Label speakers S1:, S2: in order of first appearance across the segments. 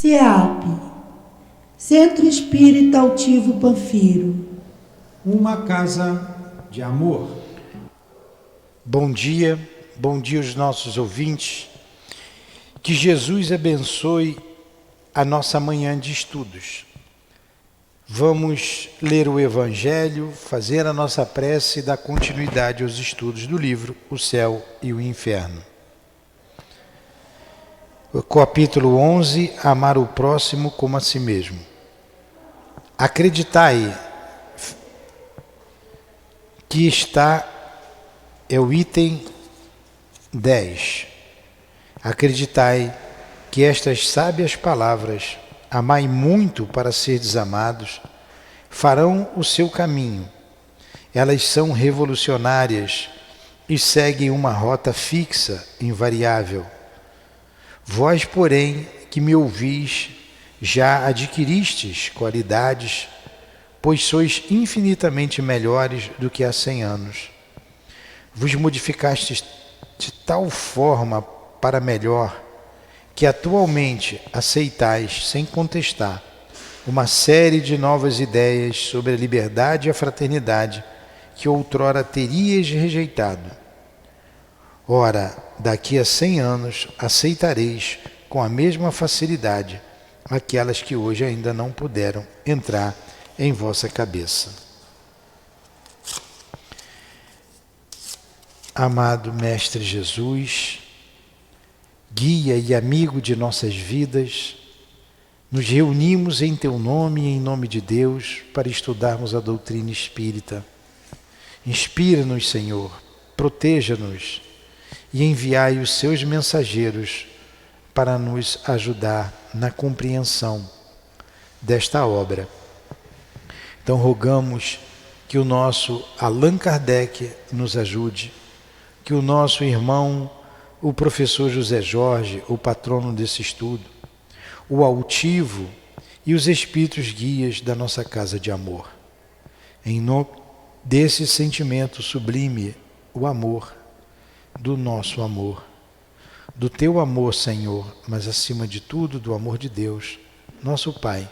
S1: CEAP, Centro Espírita Altivo Panfiro.
S2: Uma casa de amor.
S3: Bom dia aos nossos ouvintes. Que Jesus abençoe a nossa manhã de estudos. Vamos ler o Evangelho, fazer a nossa prece e dar continuidade aos estudos do livro O Céu e o Inferno. O capítulo 11, Amar o próximo como a si mesmo. Acreditai que é o item 10. Acreditai que estas sábias palavras, amai muito para seres amados, farão o seu caminho. Elas são revolucionárias e seguem uma rota fixa, invariável. Vós, porém, que me ouvis, já adquiristes qualidades, pois sois infinitamente melhores do que há 100 anos. Vos modificastes de tal forma para melhor, que atualmente aceitais, sem contestar, uma série de novas ideias sobre a liberdade e a fraternidade que outrora teríeis rejeitado. Ora, daqui a 100 anos aceitareis com a mesma facilidade aquelas que hoje ainda não puderam entrar em vossa cabeça. Amado Mestre Jesus, guia e amigo de nossas vidas, nos reunimos em Teu nome e em nome de Deus para estudarmos a doutrina espírita. Inspira-nos, Senhor, proteja-nos e enviai os Seus mensageiros para nos ajudar na compreensão desta obra. Então rogamos que o nosso Allan Kardec nos ajude, que o nosso irmão, o professor José Jorge, o patrono desse estudo, o altivo e os espíritos guias da nossa casa de amor. Em nome desse sentimento sublime, o amor, do nosso amor, do Teu amor, Senhor, mas acima de tudo do amor de Deus, nosso Pai,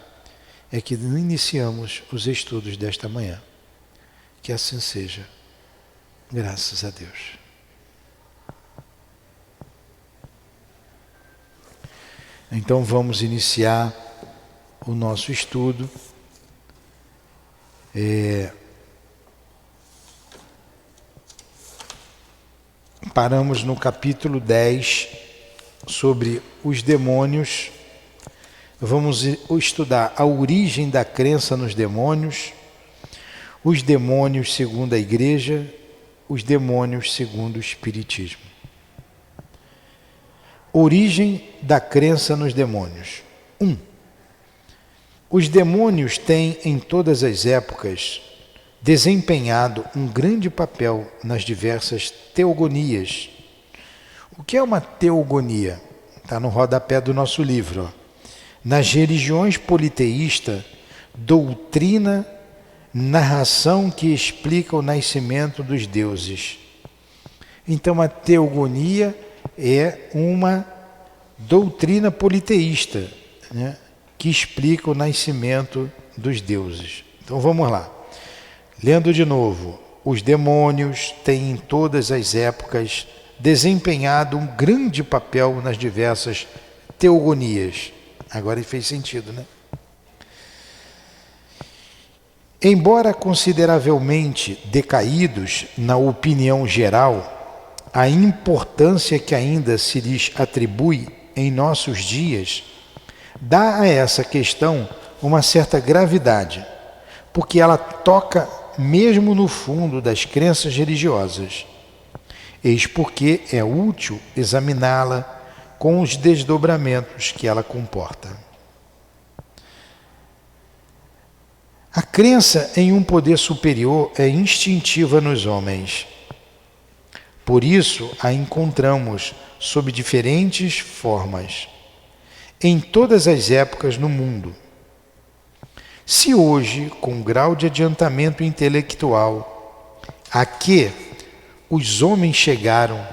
S3: é que iniciamos os estudos desta manhã. Que assim seja. Graças a Deus. Então vamos iniciar o nosso estudo. Paramos no capítulo 10 sobre os demônios. Vamos estudar a origem da crença nos demônios, os demônios segundo a Igreja, os demônios segundo o Espiritismo. Origem da crença nos demônios. 1. Os demônios têm, em todas as épocas, desempenhado um grande papel nas diversas teogonias. O que é uma teogonia? Está no rodapé do nosso livro. Nas religiões politeístas, doutrina, narração que explica o nascimento dos deuses. Então a teogonia é uma doutrina politeísta, né, que explica o nascimento dos deuses. Então vamos lá. Lendo de novo, os demônios têm em todas as épocas desempenhado um grande papel nas diversas teogonias. Agora fez sentido, né? Embora consideravelmente decaídos na opinião geral, a importância que ainda se lhes atribui em nossos dias dá a essa questão uma certa gravidade, porque ela toca mesmo no fundo das crenças religiosas. Eis porque é útil examiná-la com os desdobramentos que ela comporta. A crença em um poder superior é instintiva nos homens. Por isso a encontramos sob diferentes formas, em todas as épocas no mundo. Se hoje, com grau de adiantamento intelectual a que os homens chegaram,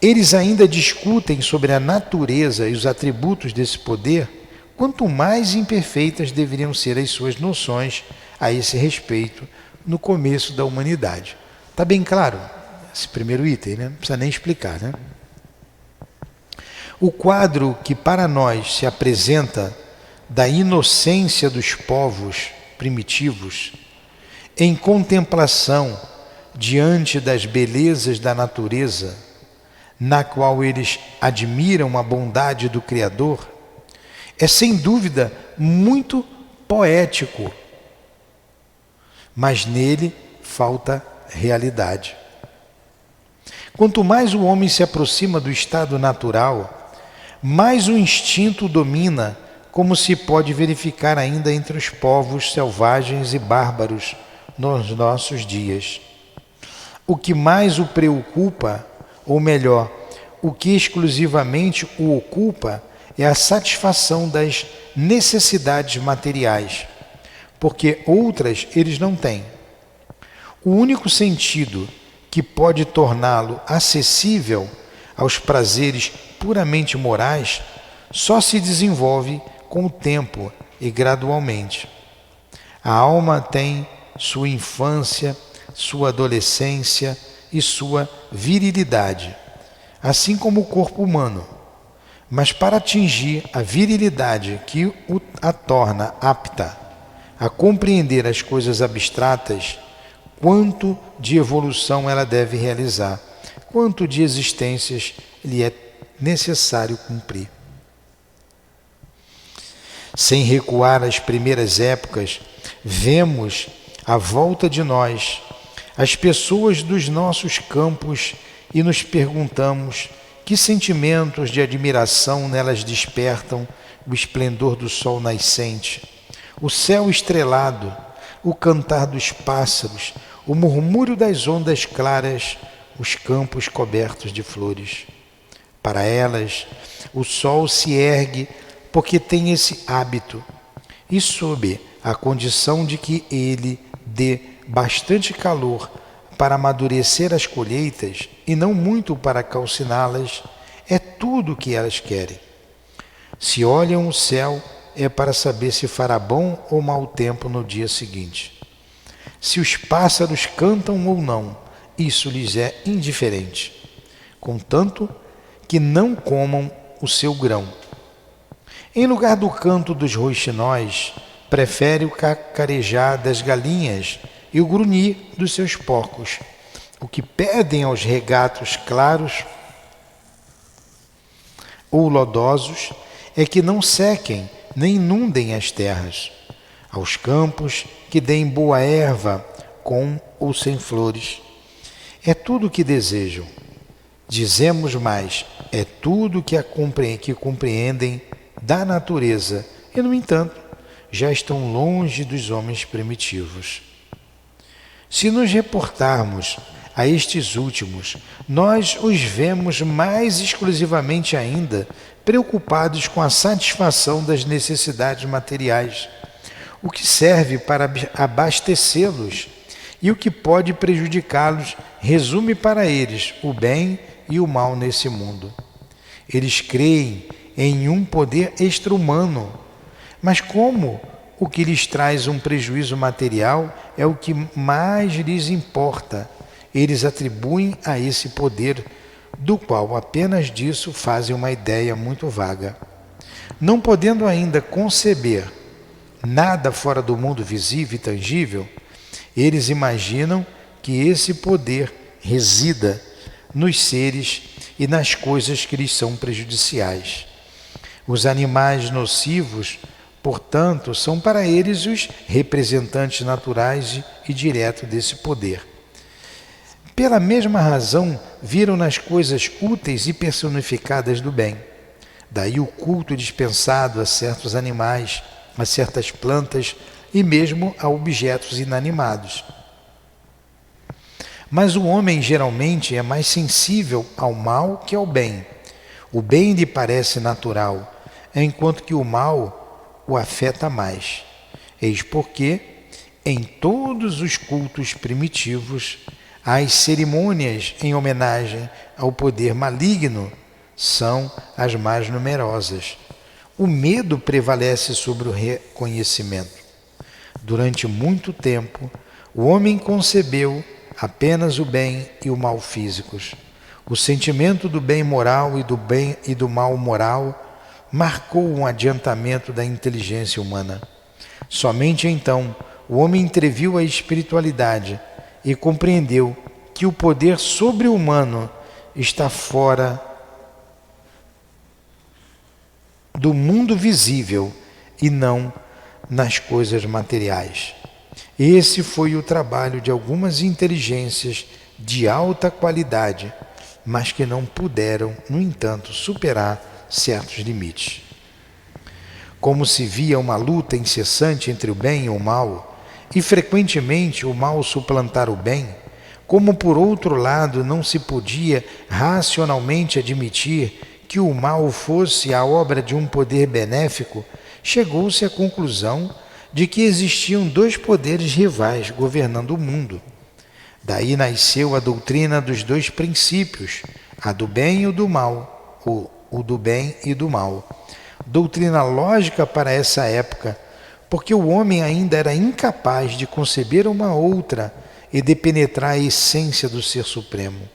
S3: eles ainda discutem sobre a natureza e os atributos desse poder, quanto mais imperfeitas deveriam ser as suas noções a esse respeito no começo da humanidade. Está bem claro esse primeiro item, né? Não precisa nem explicar, né? O quadro que para nós se apresenta da inocência dos povos primitivos, em contemplação diante das belezas da natureza, na qual eles admiram a bondade do Criador, é sem dúvida muito poético, mas nele falta realidade. Quanto mais o homem se aproxima do estado natural, mais o instinto domina, como se pode verificar ainda entre os povos selvagens e bárbaros nos nossos dias. O que mais o preocupa, ou melhor, o que exclusivamente o ocupa, é a satisfação das necessidades materiais, porque outras eles não têm. O único sentido que pode torná-lo acessível aos prazeres puramente morais só se desenvolve com o tempo e gradualmente. A alma tem sua infância, sua adolescência e sua virilidade, assim como o corpo humano. Mas para atingir a virilidade que a torna apta a compreender as coisas abstratas, quanto de evolução ela deve realizar, quanto de existências lhe é necessário cumprir. Sem recuar às primeiras épocas, vemos à volta de nós as pessoas dos nossos campos e nos perguntamos que sentimentos de admiração nelas despertam o esplendor do sol nascente, o céu estrelado, o cantar dos pássaros, o murmúrio das ondas claras, os campos cobertos de flores. Para elas, o sol se ergue porque tem esse hábito, e sob a condição de que ele dê bastante calor para amadurecer as colheitas e não muito para calciná-las, é tudo o que elas querem. Se olham o céu, é para saber se fará bom ou mau tempo no dia seguinte. Se os pássaros cantam ou não, isso lhes é indiferente, contanto que não comam o seu grão. Em lugar do canto dos rouxinóis, prefere o cacarejar das galinhas e o grunhir dos seus porcos. O que pedem aos regatos claros ou lodosos é que não sequem nem inundem as terras, aos campos que deem boa erva, com ou sem flores. É tudo o que desejam. Dizemos mais, é tudo que compreendem da natureza e, no entanto, já estão longe dos homens primitivos. Se nos reportarmos a estes últimos, nós os vemos mais exclusivamente ainda preocupados com a satisfação das necessidades materiais, o que serve para abastecê-los e o que pode prejudicá-los resume para eles o bem e o mal nesse mundo. Eles creem em um poder extra-humano, mas como o que lhes traz um prejuízo material é o que mais lhes importa, eles atribuem a esse poder, do qual apenas disso fazem uma ideia muito vaga. Não podendo ainda conceber nada fora do mundo visível e tangível, eles imaginam que esse poder resida nos seres e nas coisas que lhes são prejudiciais. Os animais nocivos, portanto, são para eles os representantes naturais e diretos desse poder. Pela mesma razão, viram nas coisas úteis e personificadas do bem. Daí o culto dispensado a certos animais, a certas plantas e mesmo a objetos inanimados. Mas o homem geralmente é mais sensível ao mal que ao bem. O bem lhe parece natural, enquanto que o mal o afeta mais. Eis porque, em todos os cultos primitivos, as cerimônias em homenagem ao poder maligno são as mais numerosas. O medo prevalece sobre o reconhecimento. Durante muito tempo, o homem concebeu apenas o bem e o mal físicos. O sentimento do bem moral e do mal moral marcou um adiantamento da inteligência humana. Somente então o homem entreviu a espiritualidade e compreendeu que o poder sobre-humano está fora do mundo visível e não nas coisas materiais. Esse foi o trabalho de algumas inteligências de alta qualidade, mas que não puderam, no entanto, superar certos limites. Como se via uma luta incessante entre o bem e o mal, e frequentemente o mal suplantar o bem, como por outro lado não se podia racionalmente admitir que o mal fosse a obra de um poder benéfico, chegou-se à conclusão de que existiam dois poderes rivais governando o mundo. Daí nasceu a doutrina dos dois princípios, a do bem e o do mal, o do bem e do mal. Doutrina lógica para essa época, porque o homem ainda era incapaz de conceber uma outra e de penetrar a essência do Ser Supremo.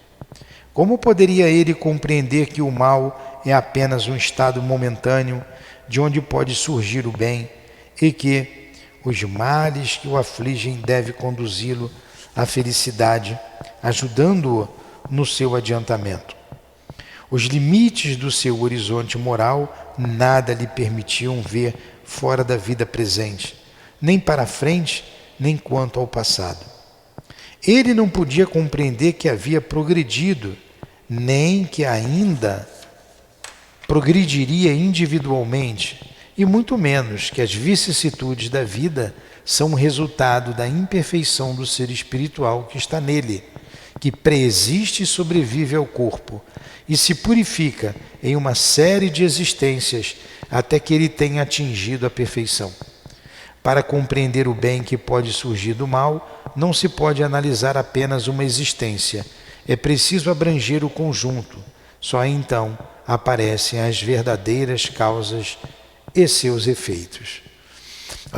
S3: Como poderia ele compreender que o mal é apenas um estado momentâneo de onde pode surgir o bem e que os males que o afligem devem conduzi-lo à felicidade, ajudando-o no seu adiantamento? Os limites do seu horizonte moral nada lhe permitiam ver fora da vida presente, nem para frente, nem quanto ao passado. Ele não podia compreender que havia progredido, nem que ainda progrediria individualmente, e muito menos que as vicissitudes da vida são o resultado da imperfeição do ser espiritual que está nele, que preexiste e sobrevive ao corpo, e se purifica em uma série de existências até que ele tenha atingido a perfeição. Para compreender o bem que pode surgir do mal, não se pode analisar apenas uma existência. É preciso abranger o conjunto. Só então aparecem as verdadeiras causas e seus efeitos.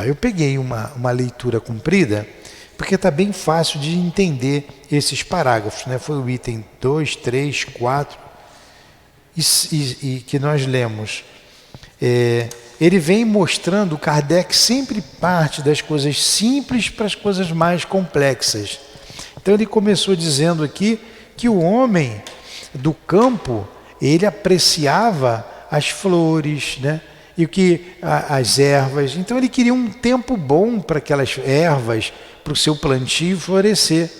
S3: Eu peguei uma leitura comprida, porque está bem fácil de entender esses parágrafos, né? Foi o item 2, 3, 4, e que nós lemos. Ele vem mostrando, Kardec sempre parte das coisas simples para as coisas mais complexas. Então ele começou dizendo aqui que o homem do campo, ele apreciava as flores, né? E as ervas. Então ele queria um tempo bom para aquelas ervas, para o seu plantio florescer.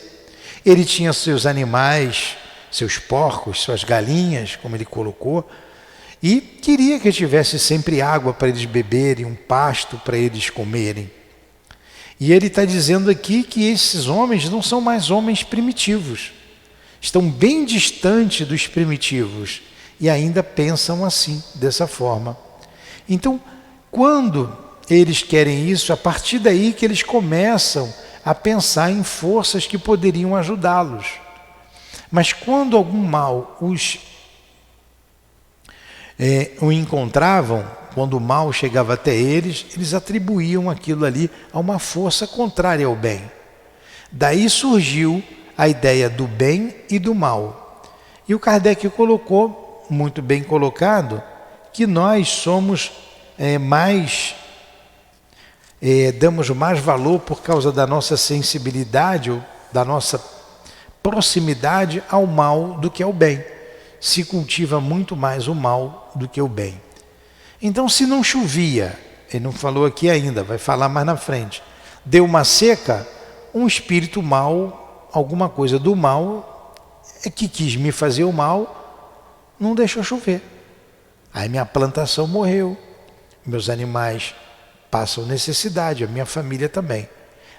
S3: Ele tinha seus animais, seus porcos, suas galinhas, como ele colocou, e queria que tivesse sempre água para eles beberem, um pasto para eles comerem. E ele está dizendo aqui que esses homens não são mais homens primitivos, estão bem distantes dos primitivos e ainda pensam assim, dessa forma. Então, quando eles querem isso, a partir daí que eles começam a pensar em forças que poderiam ajudá-los. Mas quando algum mal o encontravam, quando o mal chegava até eles, eles atribuíam aquilo ali a uma força contrária ao bem. Daí surgiu a ideia do bem e do mal. E o Kardec colocou, muito bem colocado, que nós somos damos mais valor por causa da nossa sensibilidade, ou da nossa proximidade ao mal do que ao bem. Se cultiva muito mais o mal do que o bem. Então, se não chovia, ele não falou aqui ainda, vai falar mais na frente, deu uma seca, um espírito mau, alguma coisa do mal, que quis me fazer o mal, não deixou chover. Aí minha plantação morreu, meus animais passam necessidade, a minha família também.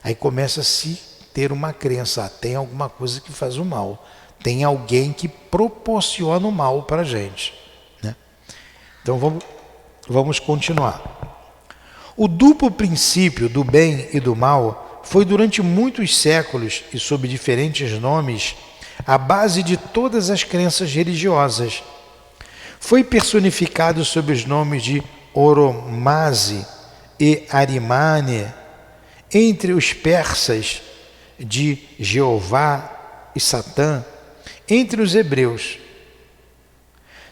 S3: Aí começa a se ter uma crença, tem alguma coisa que faz o mal, tem alguém que proporciona o mal para a gente, né? Então vamos continuar. O duplo princípio do bem e do mal foi durante muitos séculos e sob diferentes nomes a base de todas as crenças religiosas. Foi personificado sob os nomes de Oromaze e Arimane, entre os persas de Jeová e Satã, entre os hebreus.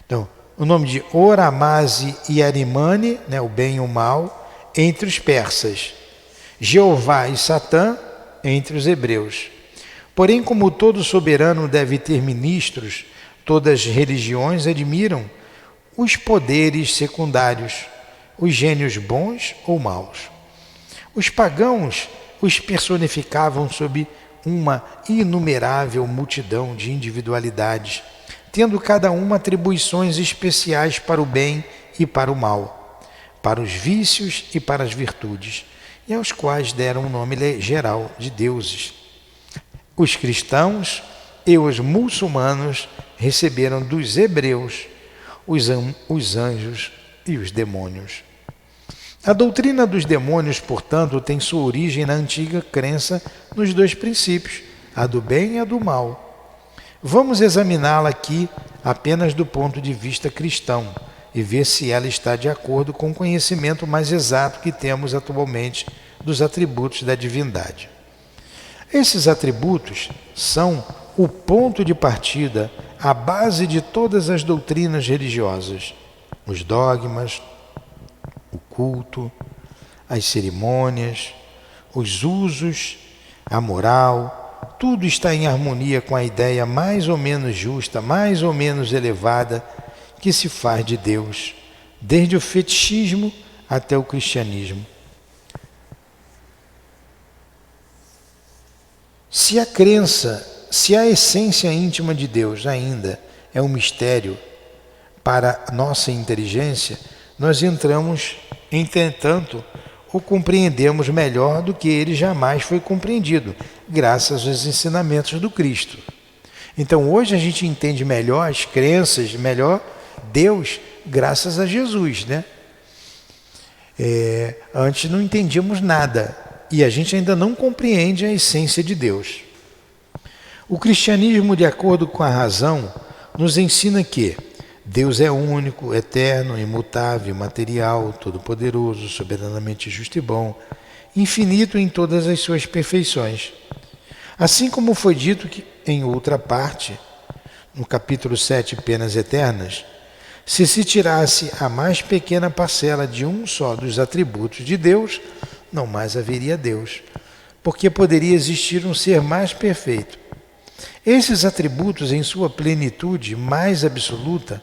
S3: Então, o nome de Oramaze e Arimane, né, o bem e o mal, entre os persas. Jeová e Satã, entre os hebreus. Porém, como todo soberano deve ter ministros, todas as religiões admiram os poderes secundários, os gênios bons ou maus. Os pagãos os personificavam sob uma inumerável multidão de individualidades, tendo cada uma atribuições especiais para o bem e para o mal, para os vícios e para as virtudes, e aos quais deram o nome geral de deuses. Os cristãos e os muçulmanos receberam dos hebreus os anjos e os demônios. A doutrina dos demônios, portanto, tem sua origem na antiga crença nos dois princípios, a do bem e a do mal. Vamos examiná-la aqui apenas do ponto de vista cristão e ver se ela está de acordo com o conhecimento mais exato que temos atualmente dos atributos da divindade. Esses atributos são o ponto de partida, a base de todas as doutrinas religiosas, os dogmas, o culto, as cerimônias, os usos, a moral, tudo está em harmonia com a ideia mais ou menos justa, mais ou menos elevada que se faz de Deus, desde o fetichismo até o cristianismo. Se a crença, se a essência íntima de Deus ainda é um mistério para nossa inteligência, nós entramos, entretanto, o compreendemos melhor do que ele jamais foi compreendido, graças aos ensinamentos do Cristo. Então hoje a gente entende melhor as crenças, melhor Deus, graças a Jesus, né? Antes não entendíamos nada e a gente ainda não compreende a essência de Deus. O cristianismo, de acordo com a razão, nos ensina que Deus é único, eterno, imutável, material, todo-poderoso, soberanamente justo e bom, infinito em todas as suas perfeições. Assim como foi dito que, em outra parte, no capítulo 7, Penas Eternas, se tirasse a mais pequena parcela de um só dos atributos de Deus, não mais haveria Deus, porque poderia existir um ser mais perfeito. Esses atributos, em sua plenitude mais absoluta,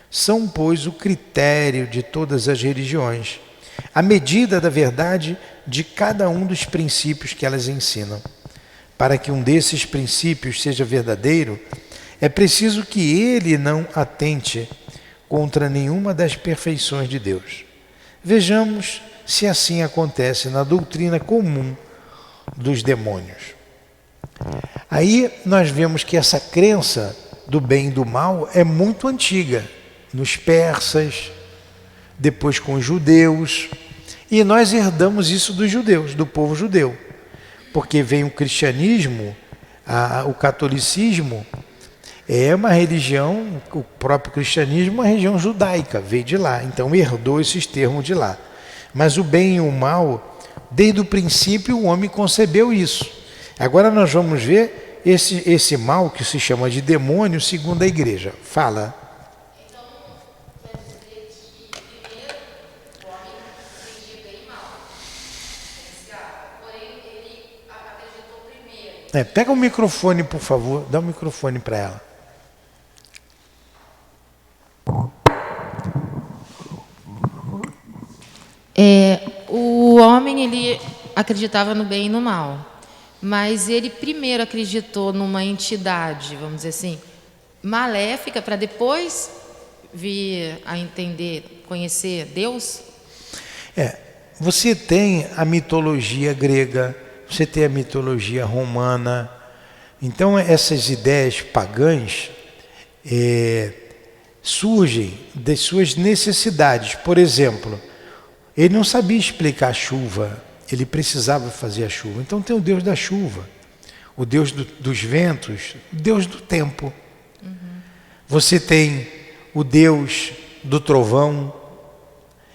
S3: são, pois, o critério de todas as religiões, a medida da verdade de cada um dos princípios que elas ensinam. Para que um desses princípios seja verdadeiro, é preciso que ele não atente contra nenhuma das perfeições de Deus. Vejamos se assim acontece na doutrina comum dos demônios. Aí nós vemos que essa crença do bem e do mal é muito antiga, nos persas, depois com os judeus, e nós herdamos isso dos judeus, do povo judeu, porque vem o cristianismo, o catolicismo é uma religião, o próprio cristianismo é uma religião judaica, veio de lá, então herdou esses termos de lá. Mas o bem e o mal, desde o princípio o homem concebeu isso. Agora nós vamos ver esse mal que se chama de demônio segundo a igreja. Fala.
S4: Então, quer dizer que primeiro o homem entendia bem e mal, porém ele acreditou primeiro.
S3: Pega o microfone, por favor, dá o microfone para ela.
S4: O homem ele acreditava no bem e no mal, mas ele primeiro acreditou numa entidade, vamos dizer assim, maléfica, para depois vir a entender, conhecer Deus?
S3: Você tem a mitologia grega, você tem a mitologia romana. Então essas ideias pagãs surgem das suas necessidades. Por exemplo, ele não sabia explicar a chuva, ele precisava fazer a chuva. Então tem o Deus da chuva, o Deus dos ventos, o Deus do tempo. Você tem o Deus do trovão.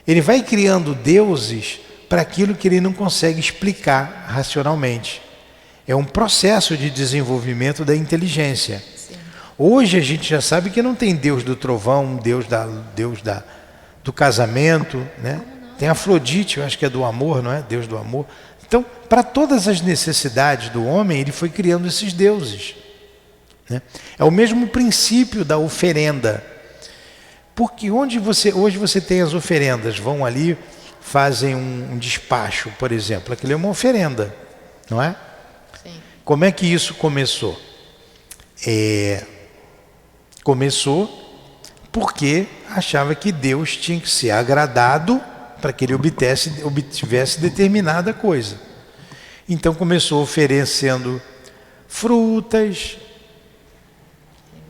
S3: Ele vai criando deuses para aquilo que ele não consegue explicar racionalmente. É um processo de desenvolvimento da inteligência.
S4: Sim.
S3: Hoje a gente já sabe que não tem Deus do trovão, Deus do casamento, né? Tem Afrodite, eu acho que é do amor, não é? Deus do amor. Então, para todas as necessidades do homem, ele foi criando esses deuses, né? É o mesmo princípio da oferenda. Porque hoje você tem as oferendas, vão ali, fazem um despacho, por exemplo. Aquilo é uma oferenda, não é?
S4: Sim.
S3: Como é que isso começou? Começou porque achava que Deus tinha que ser agradado para que ele obtivesse determinada coisa. Então começou oferecendo frutas,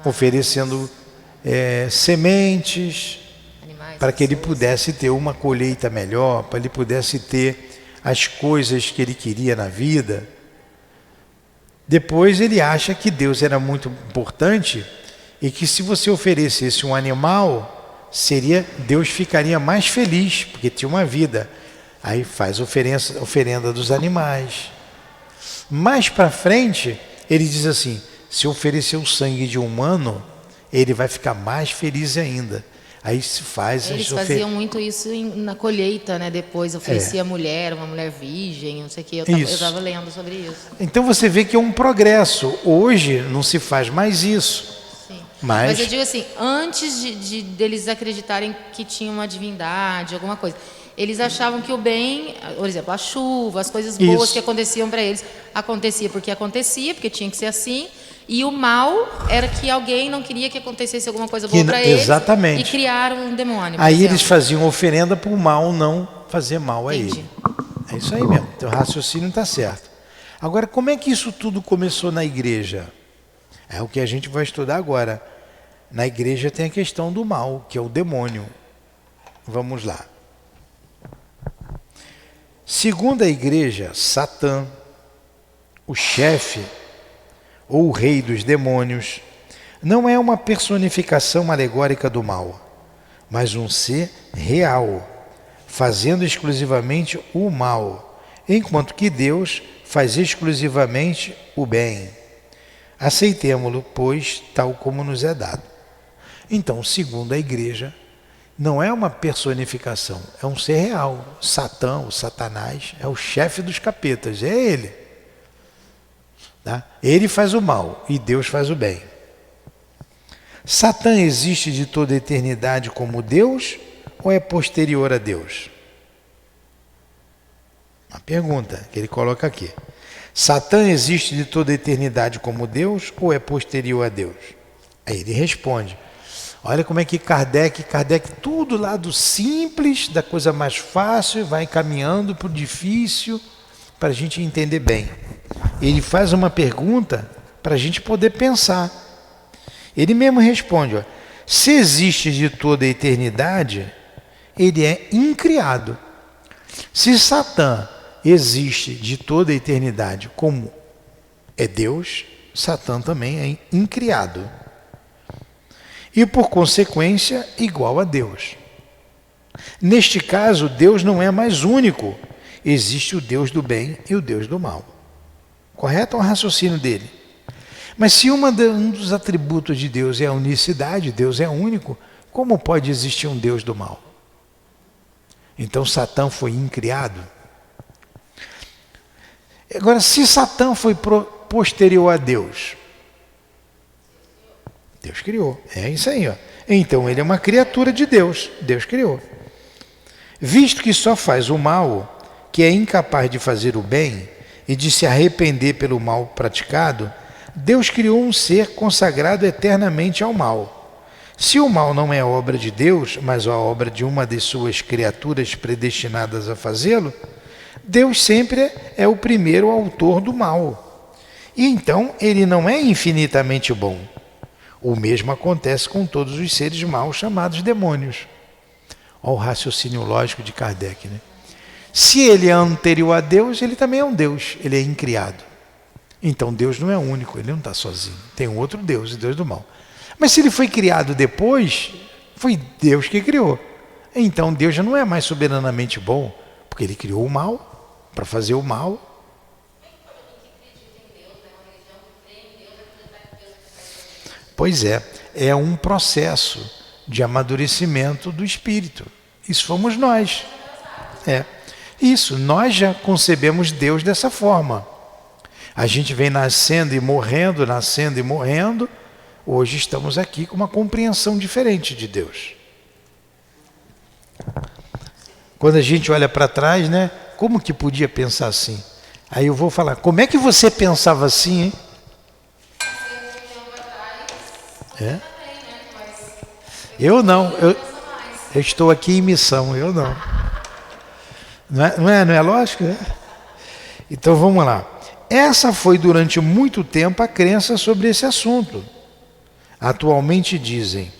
S3: oferecendo sementes,
S4: Animais,
S3: para que ele
S4: pessoas.
S3: pudesse ter uma colheita melhor, para ele pudesse ter as coisas que ele queria na vida. Depois ele acha que Deus era muito importante e que se você oferecesse um animal, Deus ficaria mais feliz, porque tinha uma vida. Aí faz oferenda dos animais. Mais para frente, ele diz assim, se oferecer o sangue de um humano, ele vai ficar mais feliz ainda. Aí se faz...
S4: Eles faziam muito isso na colheita, né? Depois oferecia
S3: É.
S4: uma mulher virgem, não sei o que. Eu
S3: Isso.
S4: estava lendo sobre isso.
S3: Então você vê que é um progresso. Hoje não se faz mais isso.
S4: Sim.
S3: Mas
S4: Mas eu digo assim, antes deles acreditarem que tinha uma divindade, alguma coisa, eles achavam que o bem, por exemplo, a chuva, as coisas boas
S3: Isso.
S4: que aconteciam para eles, porque tinha que ser assim. E o mal era que alguém não queria que acontecesse alguma coisa boa para eles.
S3: Exatamente.
S4: E criaram um demônio. por
S3: aí
S4: exemplo.
S3: eles faziam oferenda para o mal não fazer mal a
S4: Entendi.
S3: ele. É isso aí mesmo. Teu raciocínio está certo. Agora, como é que isso tudo começou na igreja? É o que a gente vai estudar agora. Na igreja tem a questão do mal, que é o demônio. Vamos lá. Segundo a igreja, Satã, o chefe ou o rei dos demônios, não é uma personificação alegórica do mal, mas um ser real, fazendo exclusivamente o mal, enquanto que Deus faz exclusivamente o bem. Aceitemo-lo, pois, tal como nos é dado. Então, segundo a igreja, não é uma personificação, é um ser real. Satã, o Satanás, é o chefe dos capetas, é ele. Tá? Ele faz o mal e Deus faz o bem. Satã existe de toda a eternidade como Deus ou é posterior a Deus? Uma pergunta que ele coloca aqui. Satã existe de toda a eternidade como Deus ou é posterior a Deus? Aí ele responde. Olha como é que Kardec tudo lá do simples, da coisa mais fácil, vai caminhando para o difícil, para a gente entender bem. Ele faz uma pergunta para a gente poder pensar. Ele mesmo responde, ó, se existe de toda a eternidade, ele é incriado. Se Satã existe de toda a eternidade como é Deus, Satã também é incriado. E por consequência, igual a Deus. Neste caso, Deus não é mais único. Existe o Deus do bem e o Deus do mal. Correto? É o raciocínio dele. Mas se um dos atributos de Deus é a unicidade, Deus é único, como pode existir um Deus do mal? Então Satã foi incriado. Agora, se Satã foi posterior a Deus, Deus criou. É isso aí, ó. Então ele é uma criatura de Deus. Deus criou. Visto que só faz o mal, que é incapaz de fazer o bem e de se arrepender pelo mal praticado, Deus criou um ser consagrado eternamente ao mal. Se o mal não é obra de Deus, mas a obra de uma de suas criaturas predestinadas a fazê-lo, Deus sempre é o primeiro autor do mal. E então ele não é infinitamente bom. O mesmo acontece com todos os seres maus chamados demônios. Olha o raciocínio lógico de Kardec, né? Se ele é anterior a Deus, ele também é um Deus, ele é incriado. Então Deus não é único, ele não está sozinho. Tem um outro Deus, o Deus do mal. Mas se ele foi criado depois, foi Deus que criou. então Deus já não é mais soberanamente bom, porque Ele criou o mal para fazer o mal. Pois é um processo de amadurecimento do espírito. Isso fomos nós. Isso, nós já concebemos Deus dessa forma. A gente vem nascendo e morrendo, hoje estamos aqui com uma compreensão diferente de Deus. Quando a gente olha para trás, né? Como que podia pensar assim? Aí eu vou falar, como é que você pensava assim, hein? Eu não, eu estou aqui em missão, eu não. Não é lógico? Né? Então vamos lá. Essa foi durante muito tempo a crença sobre esse assunto. Atualmente dizem,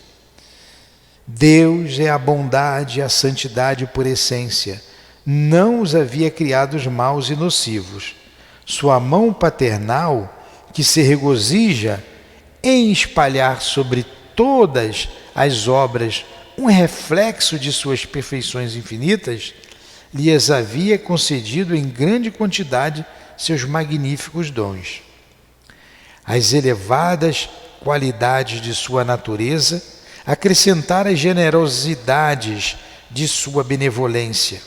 S3: Deus é a bondade e a santidade por essência. Não os havia criado os maus e nocivos. Sua mão paternal, que se regozija em espalhar sobre todas as obras um reflexo de suas perfeições infinitas, lhes havia concedido em grande quantidade seus magníficos dons. As elevadas qualidades de sua natureza acrescentaram as generosidades de sua benevolência.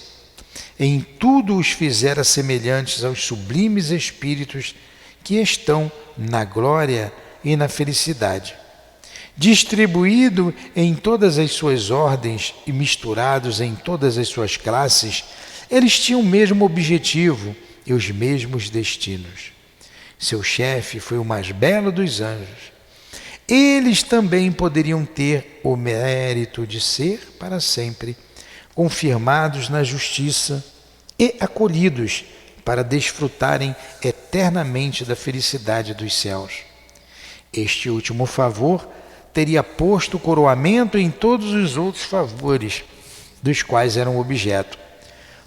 S3: Em tudo os fizera semelhantes aos sublimes espíritos que estão na glória e na felicidade. Distribuído em todas as suas ordens e misturados em todas as suas classes, eles tinham o mesmo objetivo e os mesmos destinos. Seu chefe foi o mais belo dos anjos. Eles também poderiam ter o mérito de ser, para sempre, confirmados na justiça e acolhidos para desfrutarem eternamente da felicidade dos céus. Este último favor teria posto coroamento em todos os outros favores dos quais eram objeto.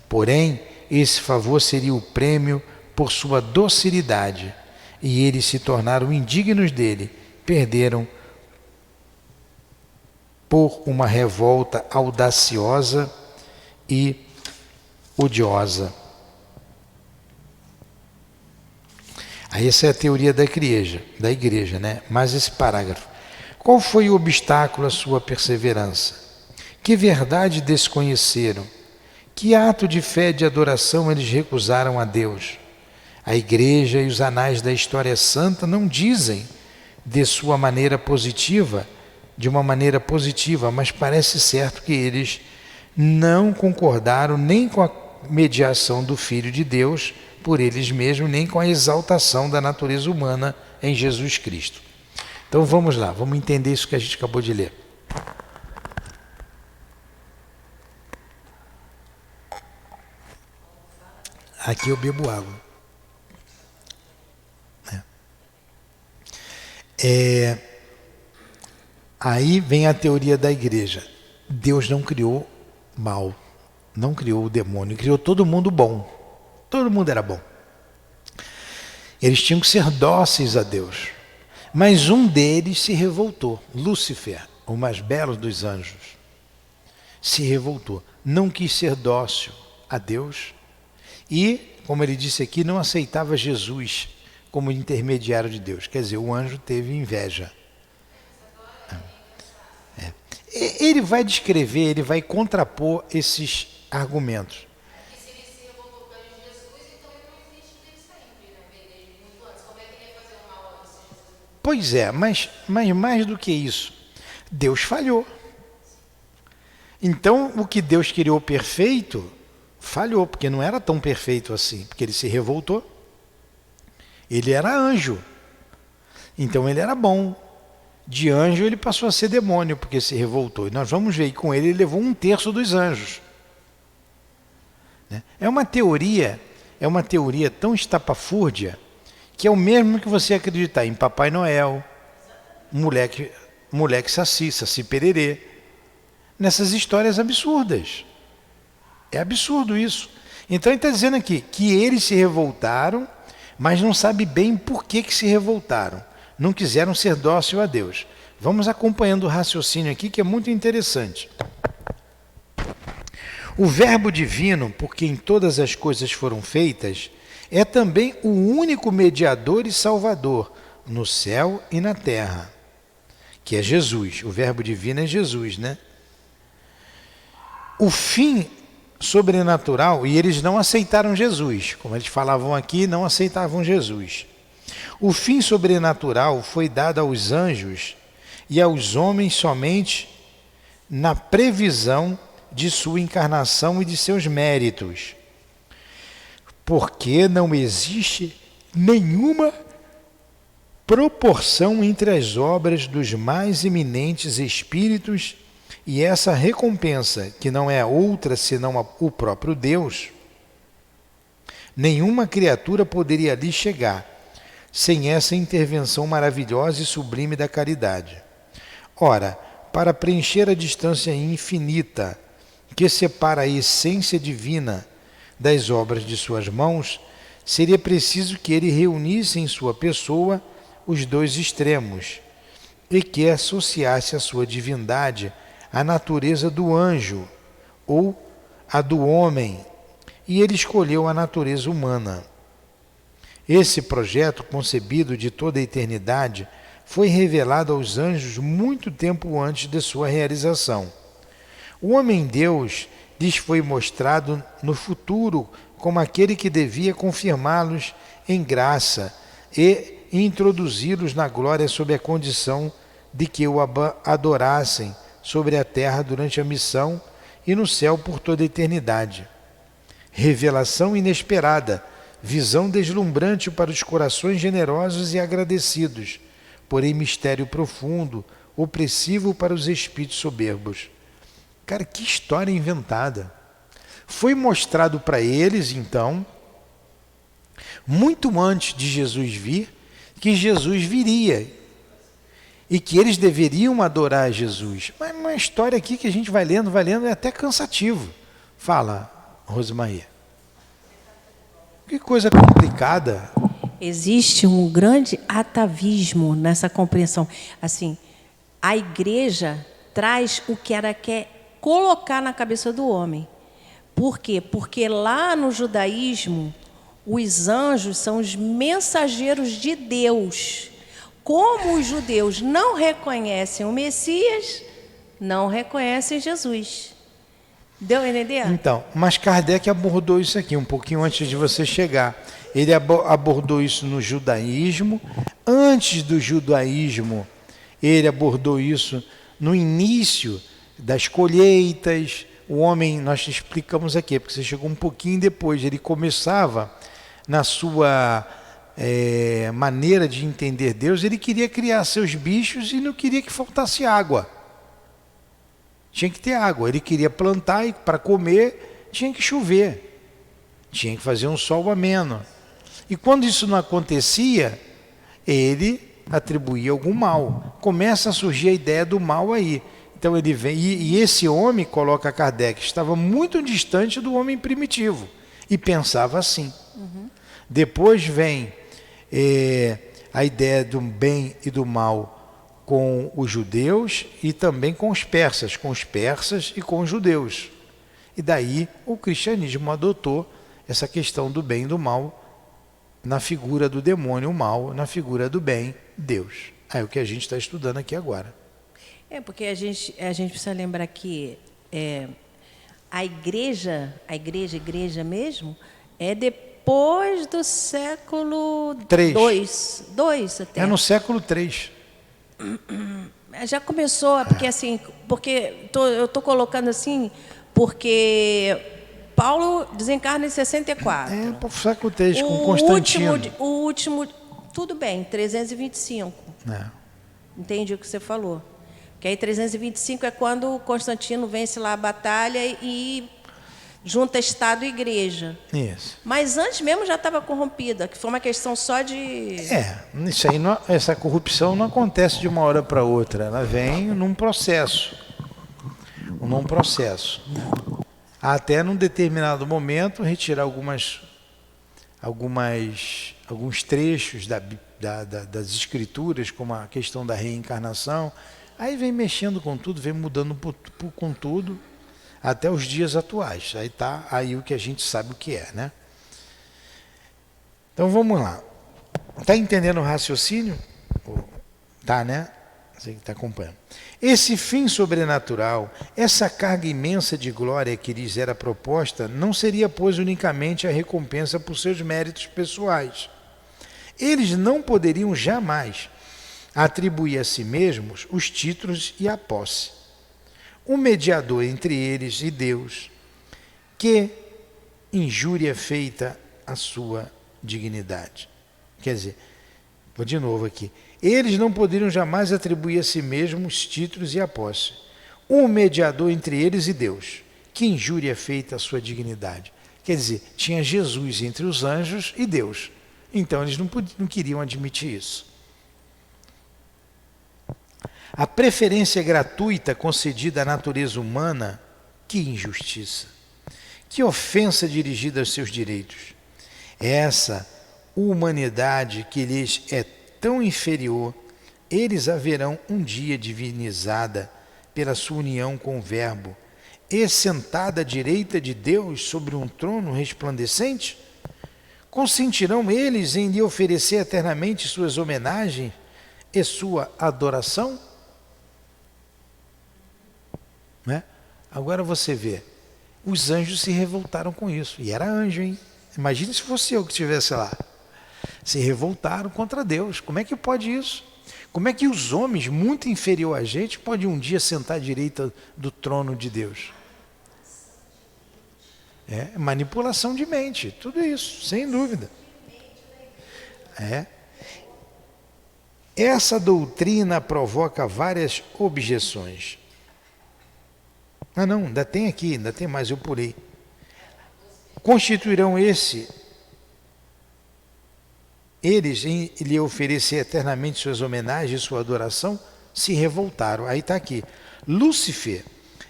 S3: Porém, esse favor seria o prêmio por sua docilidade, e eles se tornaram indignos dele, perderam por uma revolta audaciosa e odiosa. Aí essa é a teoria da igreja, né? Mas esse parágrafo. Qual foi o obstáculo à sua perseverança? Que verdade desconheceram? Que ato de fé e de adoração eles recusaram a Deus? A igreja e os anais da história santa não dizem de uma maneira positiva, mas parece certo que eles não concordaram nem com a mediação do Filho de Deus por eles mesmos, nem com a exaltação da natureza humana em Jesus Cristo. Então vamos lá, vamos entender isso que a gente acabou de ler. Aqui eu bebo água. Aí vem a teoria da igreja. Deus não criou mal, não criou o demônio, criou todo mundo bom. Todo mundo era bom. Eles tinham que ser dóceis a Deus. Mas um deles se revoltou, Lúcifer, o mais belo dos anjos. Se revoltou, não quis ser dócil a Deus e, como ele disse aqui, não aceitava Jesus como intermediário de Deus. Quer dizer, o anjo teve inveja. Ele vai descrever, ele vai contrapor esses argumentos. Pois é, mas mais do que isso, Deus falhou. Então, o que Deus criou perfeito, falhou, porque não era tão perfeito assim, porque ele se revoltou. Ele era anjo, então ele era bom. De anjo ele passou a ser demônio, porque se revoltou. E nós vamos ver que com ele levou 1/3 dos anjos. É uma teoria tão estapafúrdia, que é o mesmo que você acreditar em Papai Noel, moleque Saci Pererê, nessas histórias absurdas. É absurdo isso. Então ele está dizendo aqui que eles se revoltaram, mas não sabe bem por que se revoltaram. Não quiseram ser dócil a Deus. Vamos acompanhando o raciocínio aqui, que é muito interessante. O Verbo divino, por quem todas as coisas foram feitas, é também o único mediador e salvador no céu e na terra, que é Jesus. O Verbo divino é Jesus, né? O fim sobrenatural, e eles não aceitaram Jesus, como eles falavam aqui, não aceitavam Jesus. O fim sobrenatural foi dado aos anjos e aos homens somente na previsão de sua encarnação e de seus méritos, porque não existe nenhuma proporção entre as obras dos mais eminentes espíritos e essa recompensa, que não é outra senão o próprio Deus. Nenhuma criatura poderia ali chegar sem essa intervenção maravilhosa e sublime da caridade. Ora, para preencher a distância infinita que separa a essência divina das obras de suas mãos, seria preciso que ele reunisse em sua pessoa os dois extremos e que associasse a sua divindade à natureza do anjo ou a do homem, e ele escolheu a natureza humana. Esse projeto, concebido de toda a eternidade, foi revelado aos anjos muito tempo antes de sua realização. O homem-deus lhes foi mostrado no futuro como aquele que devia confirmá-los em graça e introduzi-los na glória sob a condição de que o adorassem sobre a terra durante a missão e no céu por toda a eternidade. Revelação inesperada, visão deslumbrante para os corações generosos e agradecidos, porém mistério profundo, opressivo para os espíritos soberbos. Cara, que história inventada! Foi mostrado para eles, então, muito antes de Jesus vir, que Jesus viria e que eles deveriam adorar Jesus. Mas uma história aqui que a gente vai lendo, é até cansativo. Fala, Rosemaria. Que coisa complicada.
S5: Existe um grande atavismo nessa compreensão. Assim, a igreja traz o que ela quer colocar na cabeça do homem. Por quê? Porque lá no judaísmo, os anjos são os mensageiros de Deus. Como os judeus não reconhecem o Messias, não reconhecem Jesus. Deu a entender?
S3: Então, mas Kardec abordou isso aqui um pouquinho antes de você chegar. Ele abordou isso no judaísmo. Antes do judaísmo, ele abordou isso no início das colheitas. O homem, nós te explicamos aqui, porque você chegou um pouquinho depois. Ele começava, na sua maneira de entender Deus, ele queria criar seus bichos e não queria que faltasse água. Tinha que ter água. Ele queria plantar e para comer tinha que chover. Tinha que fazer um sol ameno. E quando isso não acontecia, ele atribuía algum mal. Começa a surgir a ideia do mal aí. Então ele vem, e esse homem, coloca Kardec, estava muito distante do homem primitivo e pensava assim. Depois vem a ideia do bem e do mal com os judeus e também com os persas e com os judeus. E daí o cristianismo adotou essa questão do bem e do mal na figura do demônio, o mal, na figura do bem, Deus. É o que a gente está estudando aqui agora.
S5: Porque a gente precisa lembrar que a igreja mesmo, é depois do século II até.
S3: É no século III.
S5: Já começou, porque eu estou colocando assim, porque Paulo desencarna em 64.
S3: Por século III, com Constantino.
S5: O último, tudo bem, 325. Entendi o que você falou. Que aí 325 é quando Constantino vence lá a batalha e junta Estado e Igreja.
S3: Isso.
S5: Mas antes mesmo já estava corrompida, que foi uma questão só de...
S3: Isso aí essa corrupção não acontece de uma hora para outra, ela vem num processo. Até num determinado momento retirar alguns trechos das escrituras, como a questão da reencarnação. Aí vem mexendo com tudo, vem mudando com tudo, até os dias atuais. Aí está aí o que a gente sabe o que é, né? Então vamos lá. Está entendendo o raciocínio? Tá, né? Você que está acompanhando. Esse fim sobrenatural, essa carga imensa de glória que lhes era proposta, não seria, pois, unicamente a recompensa por seus méritos pessoais. Eles não poderiam jamais atribuir a si mesmos os títulos e a posse. Um mediador entre eles e Deus, que injúria feita à sua dignidade. Quer dizer, vou de novo aqui. Eles não poderiam jamais atribuir a si mesmos os títulos e a posse. Um mediador entre eles e Deus, que injúria feita à sua dignidade. Quer dizer, tinha Jesus entre os anjos e Deus. Então eles não queriam admitir isso. A preferência gratuita concedida à natureza humana, que injustiça, que ofensa dirigida aos seus direitos. Essa humanidade que lhes é tão inferior, eles a verão um dia divinizada pela sua união com o Verbo, e sentada à direita de Deus sobre um trono resplandecente? Consentirão eles em lhe oferecer eternamente suas homenagens e sua adoração? Né? Agora você vê, os anjos se revoltaram com isso. E era anjo, hein? Imagine se fosse eu que estivesse lá. Se revoltaram contra Deus. Como é que pode isso? Como é que os homens, muito inferior a gente, podem um dia sentar à direita do trono de Deus? É manipulação de mente, tudo isso, sem dúvida. Essa doutrina provoca várias objeções. Ah não, ainda tem aqui, ainda tem mais, eu pulei. Constituirão eles em lhe oferecer eternamente suas homenagens e sua adoração, se revoltaram. Aí está aqui. Lúcifer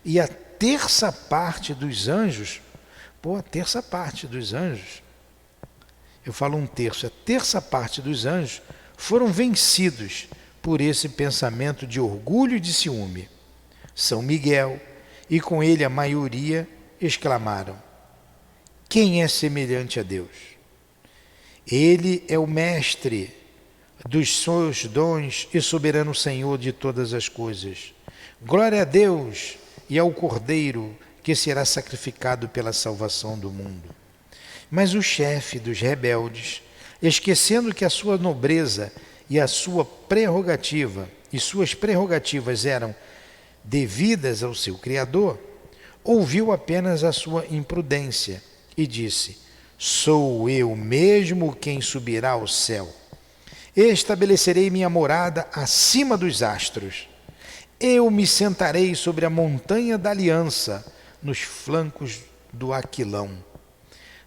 S3: e a terça parte dos anjos, a terça parte dos anjos, eu falo um terço, a terça parte dos anjos foram vencidos por esse pensamento de orgulho e de ciúme. São Miguel e com ele a maioria exclamaram: quem é semelhante a Deus? Ele é o mestre dos seus dons e soberano Senhor de todas as coisas. Glória a Deus e ao Cordeiro que será sacrificado pela salvação do mundo. Mas o chefe dos rebeldes, esquecendo que a sua nobreza e a sua prerrogativa e suas prerrogativas eram devidas ao seu Criador, ouviu apenas a sua imprudência e disse: sou eu mesmo quem subirá ao céu. Estabelecerei minha morada acima dos astros. Eu me sentarei sobre a montanha da aliança, nos flancos do Aquilão.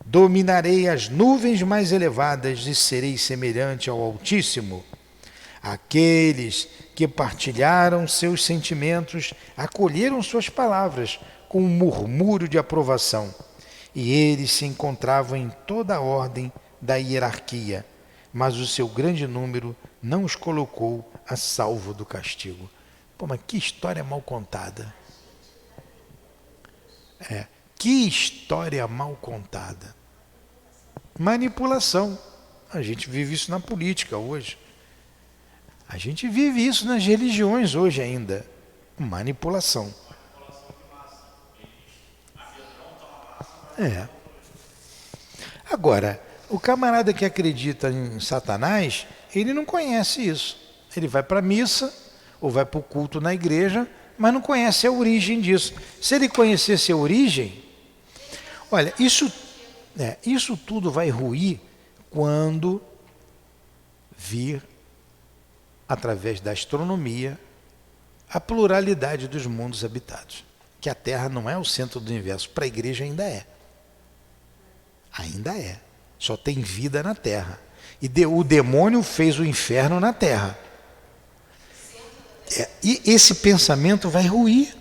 S3: Dominarei as nuvens mais elevadas e serei semelhante ao Altíssimo. Aqueles que partilharam seus sentimentos acolheram suas palavras com um murmúrio de aprovação. E eles se encontravam em toda a ordem da hierarquia, mas o seu grande número não os colocou a salvo do castigo. Mas que história mal contada. Que história mal contada. Manipulação. A gente vive isso na política hoje. A gente vive isso nas religiões hoje ainda. Manipulação. Agora, o camarada que acredita em Satanás, ele não conhece isso. Ele vai para a missa ou vai para o culto na igreja, mas não conhece a origem disso. Se ele conhecesse a origem, olha, isso tudo vai ruir quando vir, através da astronomia, a pluralidade dos mundos habitados. Que a Terra não é o centro do universo, para a igreja ainda é. Ainda é. Só tem vida na Terra. E o demônio fez o inferno na Terra. E esse pensamento vai ruir.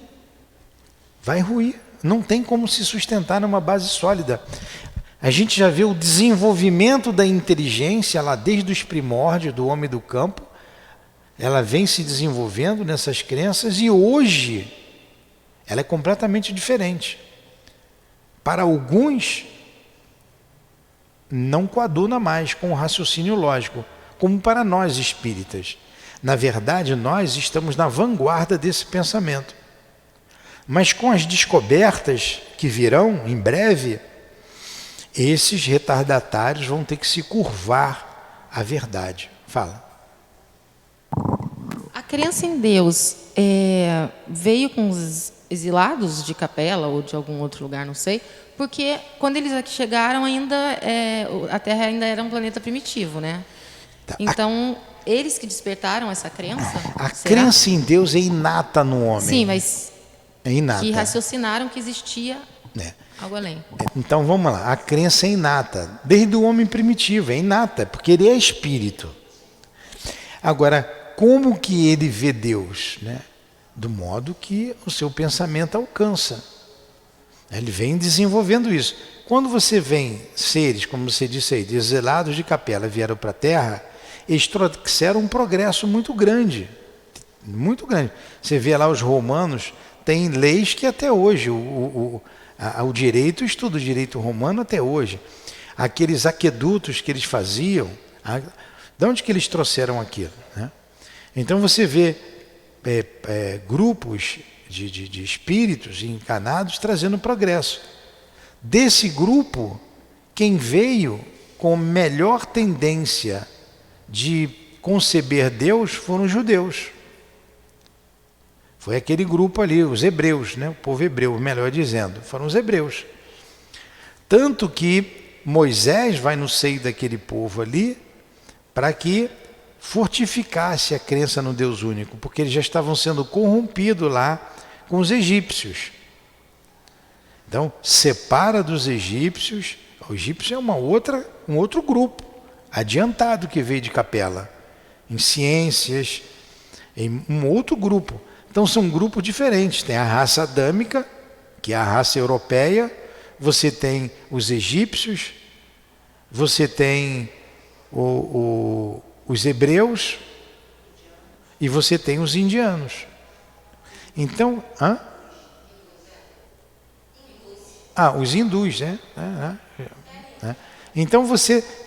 S3: Vai ruir. Não tem como se sustentar numa base sólida. A gente já vê o desenvolvimento da inteligência lá desde os primórdios do homem do campo. Ela vem se desenvolvendo nessas crenças e hoje Ela é completamente diferente. Para alguns, não coaduna mais com o raciocínio lógico, como para nós espíritas. Na verdade, nós estamos na vanguarda desse pensamento. Mas com as descobertas que virão em breve, esses retardatários vão ter que se curvar à verdade. Fala.
S4: A crença em Deus veio com os exilados de Capela ou de algum outro lugar, não sei, porque quando eles aqui chegaram, a Terra ainda era um planeta primitivo, né?
S3: Tá.
S4: Então, eles que despertaram essa crença.
S3: A
S4: será?
S3: crença em Deus é inata no homem.
S4: Sim, mas
S3: é inata.
S4: que raciocinaram que existia algo além.
S3: Então vamos lá, a crença é inata, desde o homem primitivo, é inata, porque ele é espírito. Agora, como que ele vê Deus? Né? Do modo que o seu pensamento alcança. Ele vem desenvolvendo isso. Quando você vem seres, como você disse aí, exilados de Capela, vieram para a Terra, eles trouxeram um progresso muito grande. Muito grande. Você vê lá os romanos, tem leis que até hoje, o direito, estuda o direito romano até hoje. Aqueles aquedutos que eles faziam, de onde que eles trouxeram aquilo? Né? Então você vê grupos de espíritos encarnados trazendo progresso. Desse grupo, quem veio com melhor tendência de conceber Deus foram os judeus. Foi aquele grupo ali, os hebreus, né? O povo hebreu, melhor dizendo, foram os hebreus. Tanto que Moisés vai no seio daquele povo ali para que fortificasse a crença no Deus único, porque eles já estavam sendo corrompidos lá com os egípcios. Então, separa dos egípcios. O egípcio é um outro grupo, adiantado que veio de Capela, em ciências, em um outro grupo. Então são grupos diferentes, tem a raça adâmica, que é a raça europeia, você tem os egípcios, você tem os hebreus e você tem os indianos. Então, os hindus, né? Então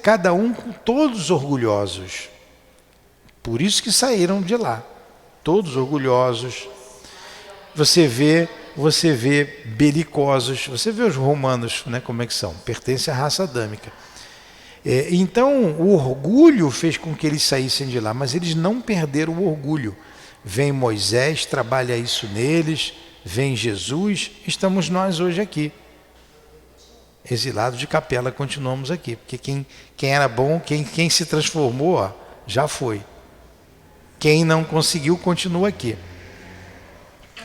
S3: cada um com todos orgulhosos, por isso que saíram de lá. Todos orgulhosos, você vê belicosos, você vê os romanos, né, como é que são, pertencem à raça adâmica. Então o orgulho fez com que eles saíssem de lá, mas eles não perderam o orgulho. Vem Moisés, trabalha isso neles, vem Jesus, estamos nós hoje aqui. Exilados de Capela, continuamos aqui, porque quem era bom, quem se transformou, já foi. Quem não conseguiu, continua aqui.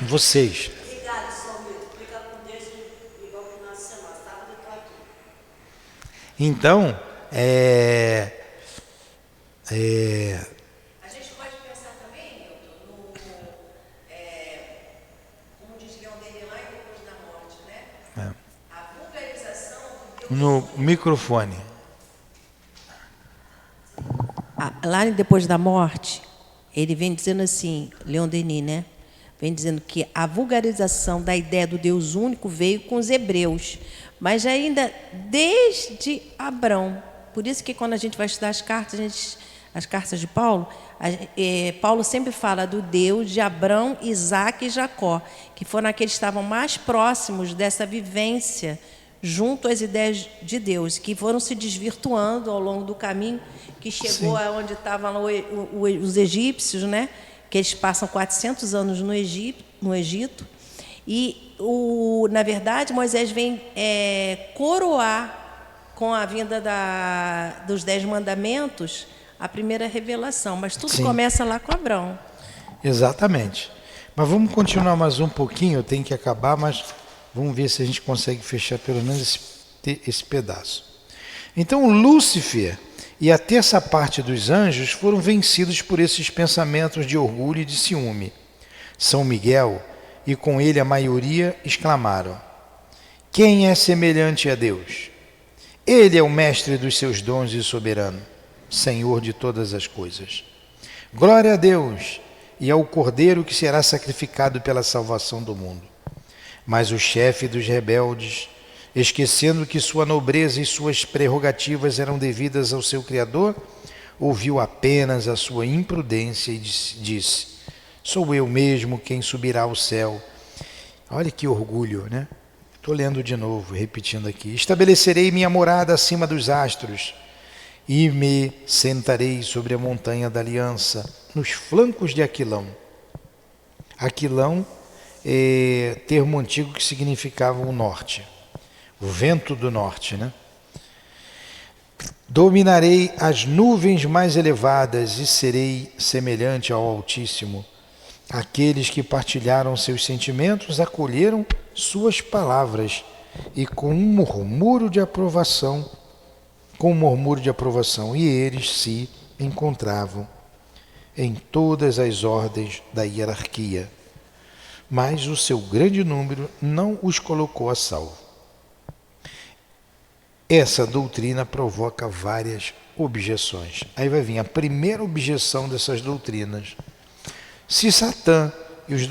S3: Vocês.
S5: Obrigada, Salmito. Fica com Deus igual que na semana. Sábado eu estou aqui.
S3: Então,
S5: A gente pode pensar também, Milton, como diz Leon Denis lá em Depois da Morte, né? A vulgarização do Deus.
S3: No microfone.
S5: Lá em Depois da Morte, ele vem dizendo assim, Leon Denis, né? Vem dizendo que a vulgarização da ideia do Deus único veio com os hebreus, mas ainda desde Abrão. Por isso que quando a gente vai estudar as cartas de Paulo, Paulo sempre fala do Deus de Abrão, Isaque e Jacó, que foram aqueles que estavam mais próximos dessa vivência junto às ideias de Deus, que foram se desvirtuando ao longo do caminho, que chegou aonde estavam os egípcios, né? Que eles passam 400 anos no Egito. E, na verdade, Moisés vem coroar com a vinda dos 10 mandamentos a primeira revelação. Mas tudo começa lá com Abrão.
S3: Exatamente. Mas vamos continuar mais um pouquinho, eu tenho que acabar, mas vamos ver se a gente consegue fechar pelo menos esse pedaço. Então, Lúcifer e a terça parte dos anjos foram vencidos por esses pensamentos de orgulho e de ciúme. São Miguel e com ele a maioria exclamaram: quem é semelhante a Deus? Ele é o mestre dos seus dons e soberano, Senhor de todas as coisas. Glória a Deus e ao Cordeiro que será sacrificado pela salvação do mundo. Mas o chefe dos rebeldes, esquecendo que sua nobreza e suas prerrogativas eram devidas ao seu Criador, ouviu apenas a sua imprudência e disse: sou eu mesmo quem subirá ao céu. Olha que orgulho, né? Estou lendo de novo, repetindo aqui. Estabelecerei minha morada acima dos astros e me sentarei sobre a montanha da aliança, nos flancos de Aquilão. Aquilão é termo antigo que significava o norte, o vento do norte, né? Dominarei as nuvens mais elevadas e serei semelhante ao Altíssimo. Aqueles que partilharam seus sentimentos acolheram suas palavras e com um murmúrio de aprovação, e eles se encontravam em todas as ordens da hierarquia. Mas o seu grande número não os colocou a salvo. Essa doutrina provoca várias objeções. Aí vai vir a primeira objeção dessas doutrinas. Se Satã e os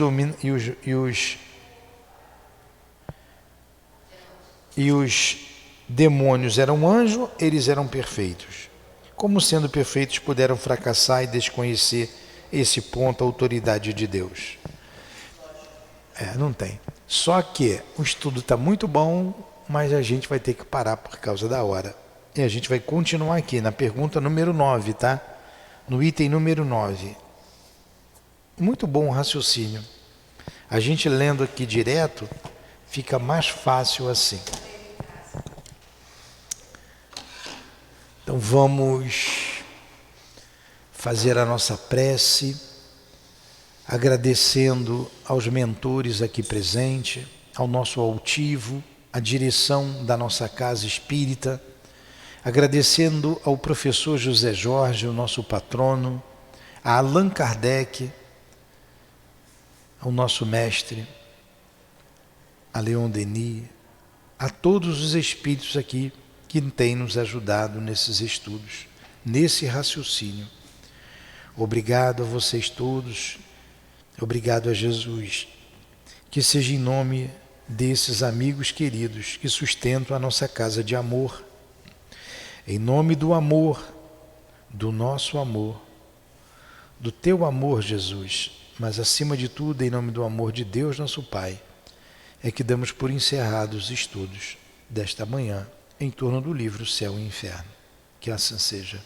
S3: demônios eram anjos, eles eram perfeitos. Como sendo perfeitos puderam fracassar e desconhecer esse ponto, a autoridade de Deus? Não tem. Só que o estudo está muito bom, mas a gente vai ter que parar por causa da hora. E a gente vai continuar aqui na pergunta número 9, tá? No item número 9. Muito bom o raciocínio. A gente lendo aqui direto, fica mais fácil assim. Então vamos fazer a nossa prece, agradecendo aos mentores aqui presentes, ao nosso altivo, à direção da nossa casa espírita, agradecendo ao professor José Jorge, o nosso patrono, a Allan Kardec, ao nosso mestre, a Leon Denis, a todos os espíritos aqui que têm nos ajudado nesses estudos, nesse raciocínio. Obrigado a vocês todos, obrigado a Jesus, que seja em nome desses amigos queridos que sustentam a nossa casa de amor, em nome do amor, do nosso amor, do teu amor, Jesus, mas acima de tudo, em nome do amor de Deus, nosso Pai, é que damos por encerrados os estudos desta manhã em torno do livro Céu e Inferno. Que assim seja.